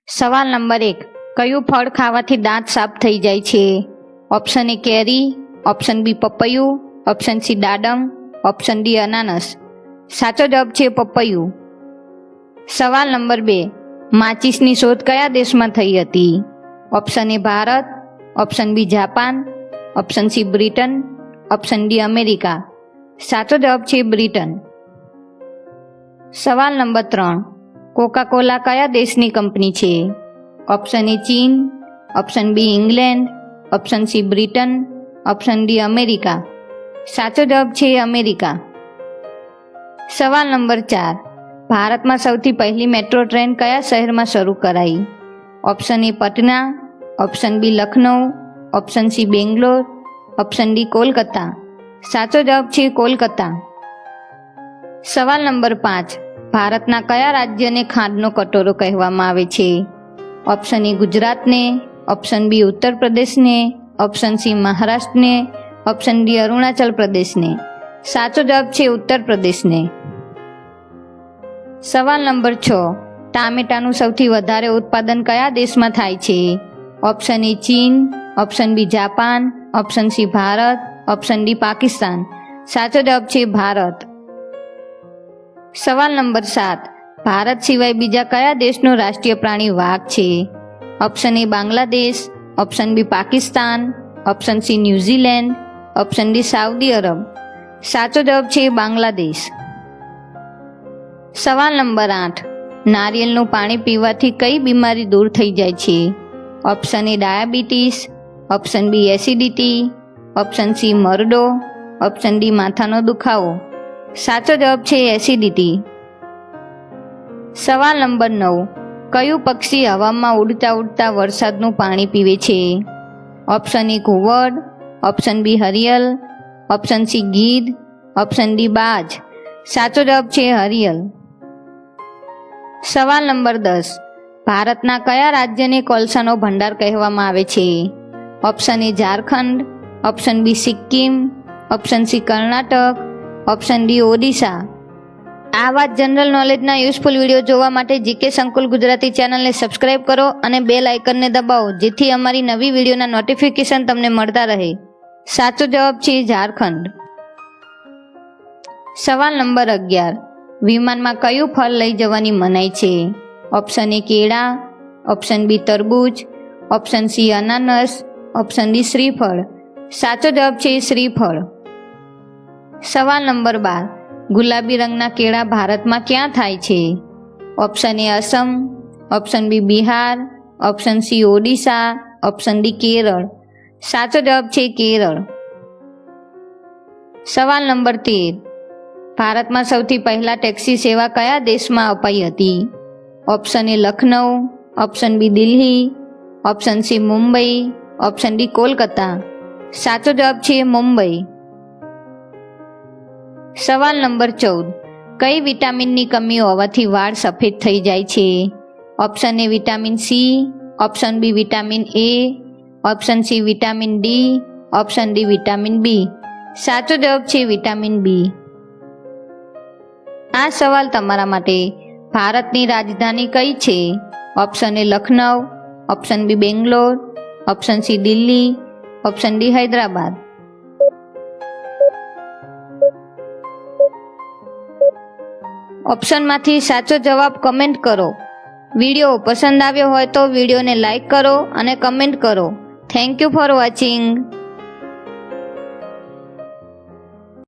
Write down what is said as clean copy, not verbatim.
સવાલ નંબર 1. કયું ફળ ખાવાથી દાંત સાફ થઈ જાય છે? ઓપ્શન એ કેરી, ઓપ્શન બી પપૈયું, ઓપ્શન સી દાડમ, ઓપ્શન ડી અનાનસ. સાચો જવાબ છે પપૈયું. સવાલ નંબર 2. માચિસની શોધ કયા દેશમાં થઈ હતી? Option A Bharat, option B Japan, option C Britain, option D America. સાચો જવાબ છે બ્રિટન. સવાલ નંબર 3. કોકા કોલા કયા દેશની કંપની છે? Option A China, option B England, option C Britain, option D America. સાચો જવાબ છે અમેરિકા. સવાલ નંબર 4. ભારતમાં સૌથી પહેલી મેટ્રો ટ્રેન કયા શહેરમાં શરૂ કરાઈ? Option A Patna, option B Lucknow, option C Bangalore, option D Kolkata. સાચો જવાબ છે કોલકાતા. સવાલ નંબર 5. ભારતના કયા રાજ્યને ખાંડનો કટોરો કહેવામાં આવે છે? ઓપ્શન એ ગુજરાતને, ઓપ્શન બી ઉત્તર પ્રદેશને, ઓપ્શન સી મહારાષ્ટ્રને, ઓપ્શન ડી અરુણાચલ પ્રદેશને. સાચો જવાબ છે ઉત્તર પ્રદેશને. સવાલ નંબર 6. ટામેટાનું સૌથી વધારે ઉત્પાદન કયા દેશમાં થાય છે? Option A China, option B Japan, option C Bharat, option D Pakistan. સાચો જવાબ છે ભારત. સવાલ નંબર 7. ભારત સિવાય બીજા કયા દેશનું રાષ્ટ્રીય પ્રાણી વાઘ છે? Option A Bangladesh, option B Pakistan, option C New Zealand, option D Saudi Arab. સાચો જવાબ છે બાંગ્લાદેશ. સવાલ નંબર 8. નારિયેળનું પાણી પીવાથી કઈ બીમારી દૂર થઈ જાય છે? Option a diabetes, option b acidity, option c મરડો, ઓપ્શન ડી માથાનો દુખાવો. સાચો જવાબ છે એસિડિટી. સવાલ નંબર 9. કયું પક્ષી હવામાં ઉડતા ઉડતા વરસાદનું પાણી પીવે છે? ઓપ્શન એ ઘુવડ, ઓપ્શન બી હરિયલ, ઓપ્શન સી ગીધ, ઓપ્શન ડી બાજ. સાચો જવાબ છે હરિયલ. સવાલ નંબર 10. ભારતના કયા રાજ્યને કોલસાનો ભંડાર કહેવામાં આવે છે? Option A Jharkhand, option B Sikkim, option C Karnataka, option D Odisha. આવા જનરલ નોલેજના યુઝફુલ વિડીયો જોવા માટે જીકે સંકુલ ગુજરાતી ચેનલને સબસ્ક્રાઇબ કરો અને બેલ આઇકનને દબાવો, જેથી અમારી નવી વિડીયોના નોટિફિકેશન તમને મળતા રહે. સાચો જવાબ છે ઝારખંડ. સવાલ નંબર 11. વિમાનમાં કયું ફળ લઈ જવાની મનાઈ છે? ઓપ્શન એ કેળા, ઓપ્શન બી તરબૂચ, ઓપ્શન સી અનાનસ, ઓપ્શન ડી શ્રીફળ. સાચો જવાબ છે શ્રીફળ. સવાલ નંબર 12. ગુલાબી રંગના કેળા ભારતમાં ક્યાં થાય છે? Option A Assam, option B Bihar, option C Odisha, option D Kerala. સાચો જવાબ છે કેરળ. સવાલ નંબર 13. ભારતમાં સૌથી પહેલા ટેક્સી સેવા કયા દેશમાં અપાઈ હતી? ઓપ્શન એ Lucknow, option B Delhi, option C Mumbai, option D Kolkata. સાચો જવાબ છે મુંબઈ. સવાલ નંબર 14. કઈ વિટામિનની કમી હોવાથી વાળ સફેદ થઈ જાય છે? Option A vitamin C, option B vitamin A, option C vitamin D, option D vitamin B. સાચો જવાબ છે વિટામિન બી. આ સવાલ તમારા માટે. ભારતની રાજધાની કઈ છે? ઓપ્શન એ Lucknow, option b Bangalore, option c Delhi, option d Hyderabad. ઓપ્શનમાંથી સાચો જવાબ કમેન્ટ કરો. વિડીયો પસંદ આવ્યો હોય તો વિડીયોને લાઈક કરો અને કમેન્ટ કરો. Thank you for watching.